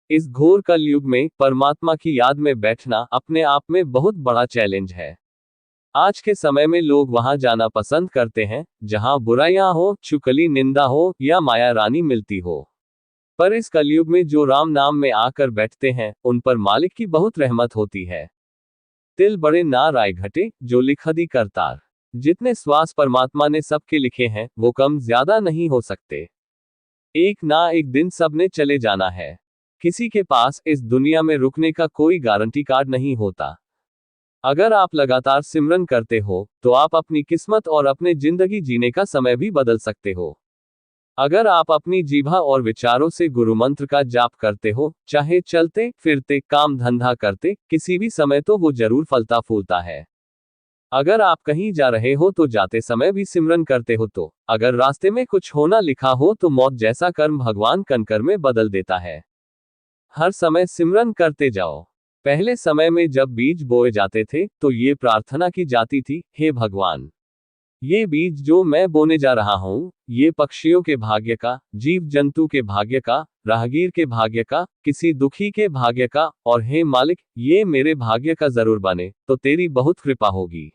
इस घोर कलयुग में परमात्मा की याद में बैठना अपने आप में बहुत बड़ा चैलेंज है। आज के समय में लोग वहां जाना पसंद करते हैं जहां बुराइयां हो, चुगली, निंदा हो या माया रानी मिलती हो। पर इस कलयुग में जो राम नाम में आकर बैठते हैं उन पर मालिक की बहुत रहमत होती है। तिल बड़े ना राय घटे, जो लिखदी करतार। जितने श्वास परमात्मा ने सबके लिखे हैं वो कम ज्यादा नहीं हो सकते। एक ना एक दिन सबने चले जाना है। किसी के पास इस दुनिया में रुकने का कोई गारंटी कार्ड नहीं होता। अगर आप लगातार सिमरन करते हो तो आप अपनी किस्मत और अपने जिंदगी जीने का समय भी बदल सकते हो। अगर आप अपनी जीभा और विचारों से गुरु मंत्र का जाप करते हो, चाहे चलते फिरते, काम धंधा करते, किसी भी समय, तो वो जरूर फलता फूलता है। अगर आप कहीं जा रहे हो तो जाते समय भी सिमरन करते हो, तो अगर रास्ते में कुछ होना लिखा हो तो मौत जैसा कर्म भगवान कनकर में बदल देता है। हर समय सिमरन करते जाओ। पहले समय में जब बीज बोए जाते थे तो ये प्रार्थना की जाती थी, हे भगवान, ये बीज जो मैं बोने जा रहा हूं, ये पक्षियों के भाग्य का, जीव जंतु के भाग्य का, राहगीर के भाग्य का, किसी दुखी के भाग्य का, और हे मालिक, ये मेरे भाग्य का जरूर बने, तो तेरी बहुत कृपा होगी।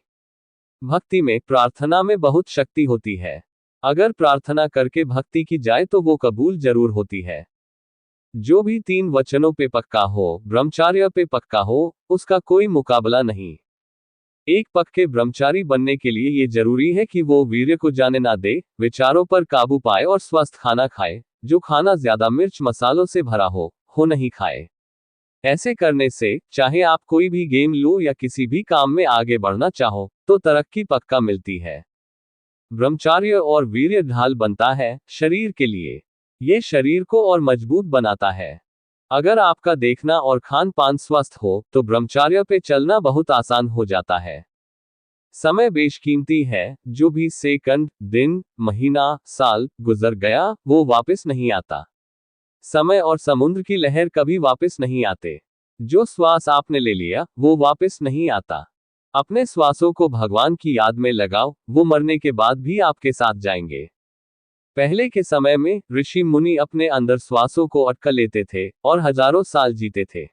भक्ति में, प्रार्थना में बहुत शक्ति होती है। अगर प्रार्थना करके भक्ति की जाए तो वो कबूल जरूर होती है। जो भी 3 वचनों पे पक्का हो, ब्रह्मचार्य पे पक्का हो, उसका कोई मुकाबला नहीं। एक पक्के ब्रह्मचारी बनने के लिए ये जरूरी है कि वो वीर्य को जाने ना दे, विचारों पर काबू पाए और स्वस्थ खाना खाए। जो खाना ज्यादा मिर्च मसालों से भरा हो नहीं खाए। ऐसे करने से चाहे आप कोई भी गेम लो या किसी भी काम में आगे बढ़ना चाहो तो तरक्की पक्का मिलती है। ब्रह्मचार्य और वीर्य ढाल बनता है शरीर के लिए। ये शरीर को और मजबूत बनाता है। अगर आपका देखना और खान पान स्वस्थ हो तो ब्रह्मचार्य पे चलना बहुत आसान हो जाता है। समय बेशकीमती है, जो भी सेकंड, दिन, महीना, साल गुजर गया वो वापस नहीं आता। समय और समुद्र की लहर कभी वापस नहीं आते। जो श्वास आपने ले लिया वो वापस नहीं आता। अपने श्वासों को भगवान की याद में लगाओ, वो मरने के बाद भी आपके साथ जाएंगे। पहले के समय में ऋषि मुनि अपने अंदर श्वासों को अटका लेते थे और हजारों साल जीते थे।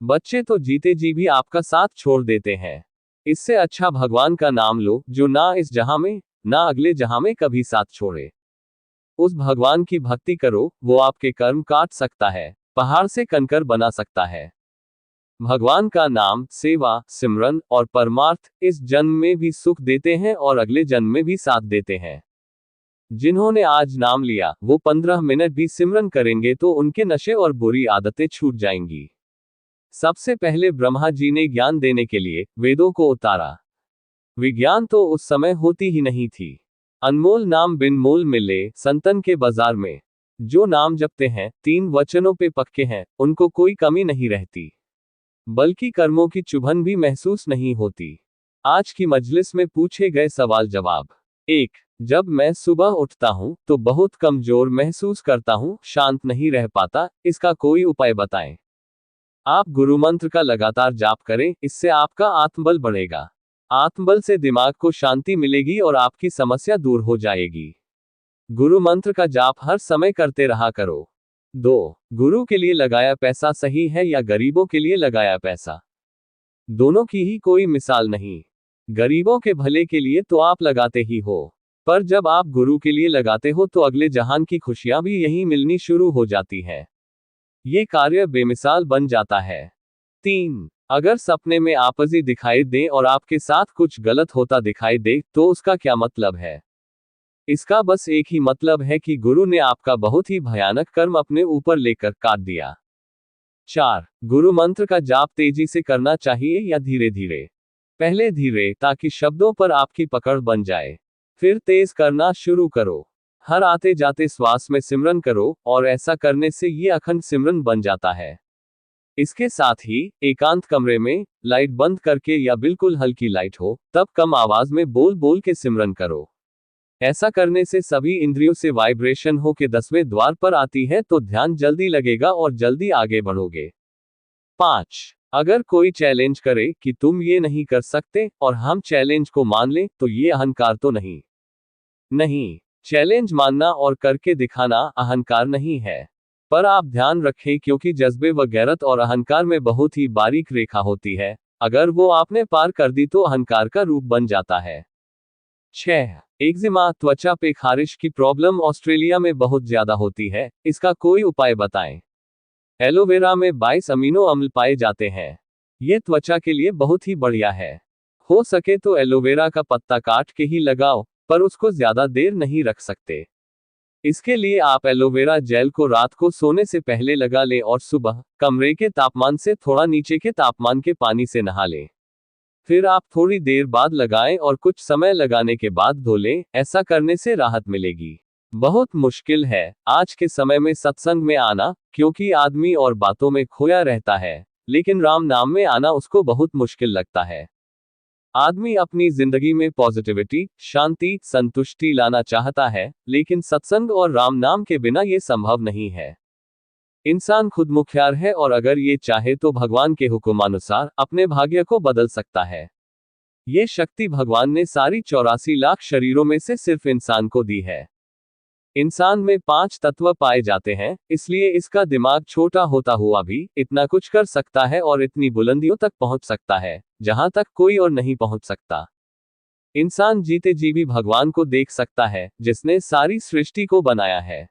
बच्चे तो जीते जी भी आपका साथ छोड़ देते हैं। इससे अच्छा भगवान का नाम लो, जो ना इस जहां में ना अगले जहां में कभी साथ छोड़े। उस भगवान की भक्ति करो, वो आपके कर्म काट सकता है, पहाड़ से कंकर बना सकता है। भगवान का नाम, सेवा, सिमरन और परमार्थ इस जन्म में भी सुख देते हैं और अगले जन्म में भी साथ देते हैं। जिन्होंने आज नाम लिया वो 15 मिनट भी सिमरन करेंगे तो उनके नशे और बुरी आदतें छूट जाएंगी। सबसे पहले ब्रह्मा जी ने ज्ञान देने के लिए वेदों को उतारा। विज्ञान तो उस समय होती ही नहीं थी। अनमोल नाम बिन मोल मिले संतन के बाजार में। जो नाम जपते हैं, 3 वचनों पे पक्के हैं, उनको कोई कमी नहीं रहती, बल्कि कर्मों की चुभन भी महसूस नहीं होती। आज की मजलिस में पूछे गए सवाल जवाब। 1. जब मैं सुबह उठता हूं तो बहुत कमजोर महसूस करता हूं, शांत नहीं रह पाता, इसका कोई उपाय बताएं। आप गुरु मंत्र का लगातार जाप करें, इससे आपका आत्मबल बढ़ेगा। आत्मबल से दिमाग को शांति मिलेगी और आपकी समस्या दूर हो जाएगी। गुरु मंत्र का जाप हर समय करते रहा करो। 2. गुरु के लिए लगाया पैसा सही है या गरीबों के लिए लगाया पैसा? दोनों की ही कोई मिसाल नहीं। गरीबों के भले के लिए तो आप लगाते ही हो, पर जब आप गुरु के लिए लगाते हो तो अगले जहान की खुशियां भी यहीं मिलनी शुरू हो जाती है। ये कार्य बेमिसाल बन जाता है। 3. अगर सपने में आपसी दिखाई दे और आपके साथ कुछ गलत होता दिखाई दे तो उसका क्या मतलब है? इसका बस एक ही मतलब है कि गुरु ने आपका बहुत ही भयानक कर्म अपने ऊपर लेकर काट दिया। 4. गुरु मंत्र का जाप तेजी से करना चाहिए या धीरे धीरे? पहले धीरे, ताकि शब्दों पर आपकी पकड़ बन जाए। फिर तेज करना शुरू करो। हर आते जाते श्वास में सिमरन करो, और ऐसा करने से ये अखंड सिमरन बन जाता है। इसके साथ ही एकांत कमरे में लाइट बंद करके या बिल्कुल हल्की लाइट हो तब कम आवाज में बोल बोल के सिमरन करो। ऐसा करने से सभी इंद्रियों से वाइब्रेशन हो के 10वें द्वार पर आती है तो ध्यान जल्दी लगेगा और जल्दी आगे बढ़ोगे। 5. अगर कोई चैलेंज करे कि तुम ये नहीं कर सकते और हम चैलेंज को मान लें तो ये अहंकार तो नहीं? नहीं, चैलेंज मानना और करके दिखाना अहंकार नहीं है। पर आप ध्यान रखें क्योंकि जज्बे व गैरत और अहंकार में बहुत ही बारीक रेखा होती है, अगर वो आपने पार कर दी तो अहंकार का रूप बन जाता है। 6. एक्जिमा, त्वचा पे खारिश की प्रॉब्लम ऑस्ट्रेलिया में बहुत ज्यादा होती है, इसका कोई उपाय बताएं। एलोवेरा में 22 अमीनो अम्ल पाए जाते हैं। ये त्वचा के लिए बहुत ही बढ़िया है। हो सके तो एलोवेरा का पत्ता काट के ही लगाओ, पर उसको ज्यादा देर नहीं रख सकते। इसके लिए आप एलोवेरा जेल को रात को सोने से पहले लगा लें और सुबह कमरे के तापमान से थोड़ा नीचे के तापमान के पानी से नहा लें। फिर आप थोड़ी देर बाद लगाएं और कुछ समय लगाने के बाद धो लें, ऐसा करने से राहत मिलेगी। बहुत मुश्किल है आज के समय में सत्संग में आना, क्योंकि आदमी और बातों में खोया रहता है, लेकिन राम नाम में आना उसको बहुत मुश्किल लगता है। आदमी अपनी जिंदगी में पॉजिटिविटी, शांति, संतुष्टि लाना चाहता है, लेकिन सत्संग और राम नाम के बिना ये संभव नहीं है। इंसान खुद मुख्यार है और अगर ये चाहे तो भगवान के हुक्मानुसार अपने भाग्य को बदल सकता है। ये शक्ति भगवान ने सारी 84 लाख शरीरों में से सिर्फ इंसान को दी है। इंसान में 5 तत्व पाए जाते हैं, इसलिए इसका दिमाग छोटा होता हुआ भी इतना कुछ कर सकता है और इतनी बुलंदियों तक पहुंच सकता है जहां तक कोई और नहीं पहुंच सकता। इंसान जीते जी भी भगवान को देख सकता है जिसने सारी सृष्टि को बनाया है।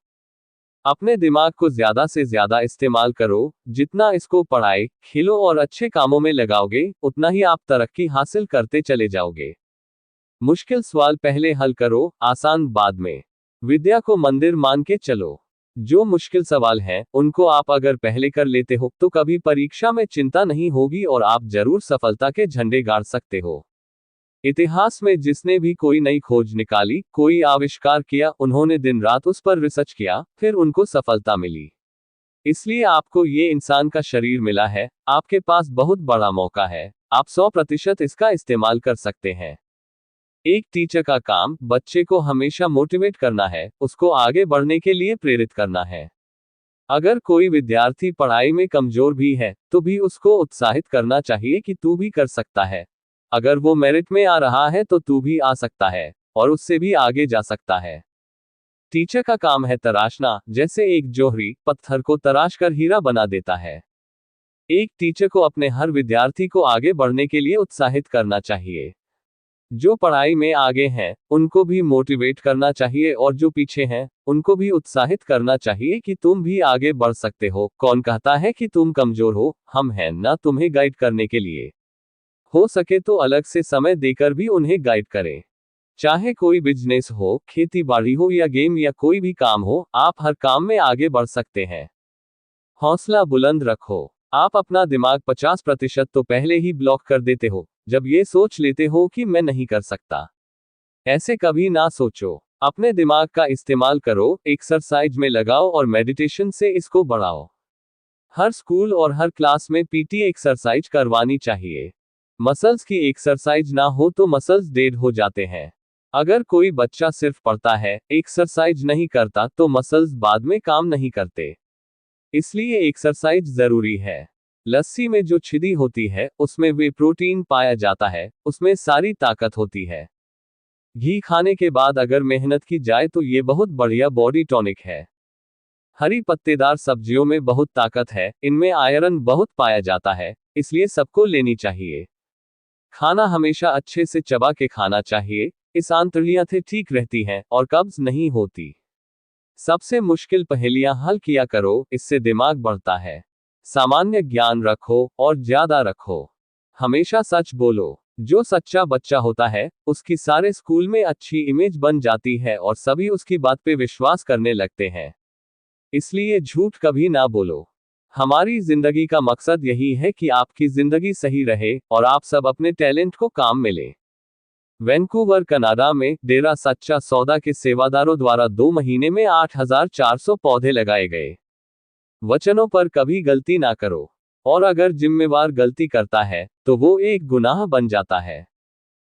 अपने दिमाग को ज्यादा से ज्यादा इस्तेमाल करो, जितना इसको पढ़ाई, खेलों और अच्छे कामों में लगाओगे, उतना ही आप तरक्की हासिल करते चले जाओगे। मुश्किल सवाल पहले हल करो, आसान बाद में। विद्या को मंदिर मान के चलो। जो मुश्किल सवाल हैं, उनको आप अगर पहले कर लेते हो तो कभी परीक्षा में चिंता नहीं होगी और आप जरूर सफलता के झंडे गाड़ सकते हो। इतिहास में जिसने भी कोई नई खोज निकाली, कोई आविष्कार किया, उन्होंने दिन रात उस पर रिसर्च किया, फिर उनको सफलता मिली। इसलिए आपको ये इंसान का शरीर मिला है, आपके पास बहुत बड़ा मौका है, आप 100% इसका इस्तेमाल कर सकते हैं। एक टीचर का काम बच्चे को हमेशा मोटिवेट करना है, उसको आगे बढ़ने के लिए प्रेरित करना है। अगर कोई विद्यार्थी पढ़ाई में कमजोर भी है, तो भी उसको उत्साहित करना चाहिए कि तू भी कर सकता है। अगर वो मेरिट में आ रहा है तो तू भी आ सकता है, और उससे भी आगे जा सकता है। टीचर का काम है तराशना, जैसे एक जोहरी पत्थर को तराश कर हीरा बना देता है। एक टीचर को अपने हर विद्यार्थी को आगे बढ़ने के लिए उत्साहित करना चाहिए। जो पढ़ाई में आगे हैं, उनको भी मोटिवेट करना चाहिए और जो पीछे हैं, उनको भी उत्साहित करना चाहिए कि तुम भी आगे बढ़ सकते हो। कौन कहता है कि तुम कमजोर हो? हम हैं ना तुम्हें गाइड करने के लिए। हो सके तो अलग से समय देकर भी उन्हें गाइड करें। चाहे कोई बिजनेस हो, खेती बाड़ी हो या गेम या कोई भी काम हो, आप हर काम में आगे बढ़ सकते हैं। हौसला बुलंद रखो। आप अपना दिमाग 50% तो पहले ही ब्लॉक कर देते हो, जब ये सोच लेते हो कि मैं नहीं कर सकता। ऐसे कभी ना सोचो। अपने दिमाग का इस्तेमाल करो, एक्सरसाइज में लगाओ और मेडिटेशन से इसको बढ़ाओ। हर स्कूल और हर क्लास में पीटी एक्सरसाइज करवानी चाहिए। मसल्स की एक्सरसाइज ना हो तो मसल्स डेड हो जाते हैं। अगर कोई बच्चा सिर्फ पढ़ता है, एक्सरसाइज नहीं करता, तो मसल्स बाद में काम नहीं करते। इसलिए एक्सरसाइज जरूरी है। लस्सी में जो छिदी होती है, उसमें वे प्रोटीन पाया जाता है, उसमें सारी ताकत होती है। घी खाने के बाद अगर मेहनत की जाए तो ये बहुत बढ़िया बॉडी टॉनिक है। हरी पत्तेदार सब्जियों में बहुत ताकत है, इनमें आयरन बहुत पाया जाता है, इसलिए सबको लेनी चाहिए। खाना हमेशा अच्छे से चबा के खाना चाहिए, इस आंतड़ियां ठीक रहती हैं और कब्ज नहीं होती। सबसे मुश्किल पहेलियां हल किया करो, इससे दिमाग बढ़ता है। सामान्य ज्ञान रखो और ज्यादा रखो। हमेशा सच बोलो। जो सच्चा बच्चा होता है, उसकी सारे स्कूल में अच्छी इमेज बन जाती है और सभी उसकी बात पे विश्वास करने लगते हैं। इसलिए झूठ कभी ना बोलो। हमारी जिंदगी का मकसद यही है कि आपकी जिंदगी सही रहे और आप सब अपने टैलेंट को काम में लें। वैंकूवर कनाडा में डेरा सच्चा सौदा के सेवादारों द्वारा 2 महीने में 8400 पौधे लगाए गए। वचनों पर कभी गलती ना करो, और अगर जिम्मेवार गलती करता है तो वो एक गुनाह बन जाता है।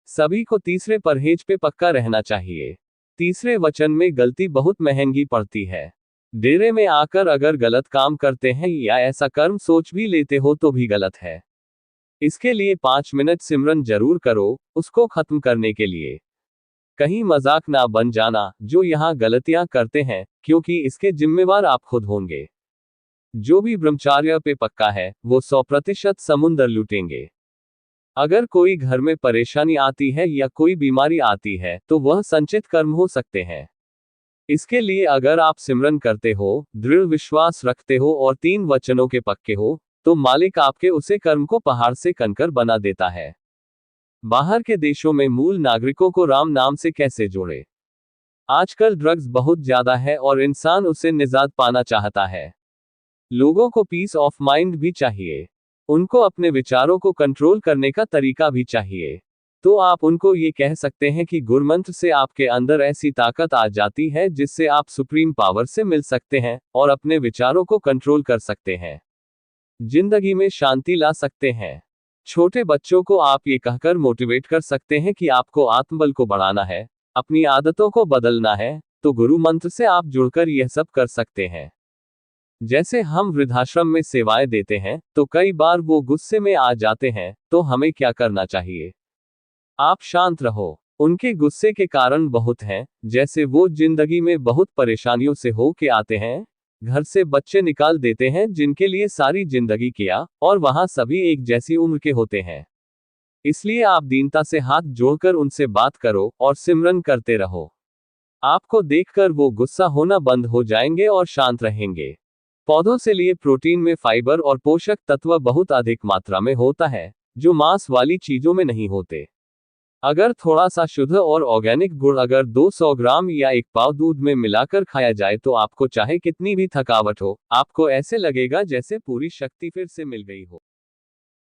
सभी को तीसरे परहेज पे पक्का रहना चाहिए। तीसरे वचन में गलती बहुत महंगी पड़ती है। डेरे में आकर अगर गलत काम करते हैं या ऐसा कर्म सोच भी लेते हो तो भी गलत है। इसके लिए 5 मिनट सिमरन जरूर करो, उसको खत्म करने के लिए। कहीं मजाक ना बन जाना जो यहाँ गलतियां करते हैं, क्योंकि इसके जिम्मेवार आप खुद होंगे। जो भी ब्रह्मचार्य पे पक्का है वो 100% समुंदर लूटेंगे। अगर कोई घर में परेशानी आती है या कोई बीमारी आती है तो वह संचित कर्म हो सकते हैं। इसके लिए अगर आप सिमरन करते हो, दृढ़ विश्वास रखते हो और 3 वचनों के पक्के हो, तो मालिक आपके उसे कर्म को पहाड़ से कंकर बना देता है। बाहर के देशों में मूल नागरिकों को राम नाम से कैसे जोड़े? आजकल ड्रग्स बहुत ज्यादा है और इंसान उससे निजात पाना चाहता है। लोगों को पीस ऑफ माइंड भी चाहिए। उनको अपने विचारों को कंट्रोल करने का तरीका भी चाहिए। तो आप उनको ये कह सकते हैं कि गुरमंत्र से आपके अंदर ऐसी ताकत आ जाती है जिससे आप सुप्रीम पावर से मिल सकते हैं और अपने विचारों को कंट्रोल कर सकते हैं, जिंदगी में शांति ला सकते हैं। छोटे बच्चों को आप ये कहकर मोटिवेट कर सकते हैं कि आपको आत्मबल को बढ़ाना है, अपनी आदतों को बदलना है, तो गुरु मंत्र से आप जुड़कर यह सब कर सकते हैं। जैसे हम वृद्धाश्रम में सेवाएं देते हैं तो कई बार वो गुस्से में आ जाते हैं, तो हमें क्या करना चाहिए? आप शांत रहो। उनके गुस्से के कारण बहुत हैं, जैसे वो जिंदगी में बहुत परेशानियों से हो के आते हैं, घर से बच्चे निकाल देते हैं जिनके लिए सारी जिंदगी किया, और वहां सभी एक जैसी उम्र के होते हैं। इसलिए आप दीनता से हाथ जोड़कर उनसे बात करो और सिमरन करते रहो। आपको देखकर वो गुस्सा होना बंद हो जाएंगे और शांत रहेंगे। पौधों से लिए प्रोटीन में फाइबर और पोषक तत्व बहुत अधिक मात्रा में होता है, जो मांस वाली चीजों में नहीं होते। अगर थोड़ा सा शुद्ध और ऑर्गेनिक गुड़ अगर 200 ग्राम या 1 पाव दूध में मिलाकर खाया जाए तो आपको चाहे कितनी भी थकावट हो, आपको ऐसे लगेगा जैसे पूरी शक्ति फिर से मिल गई हो।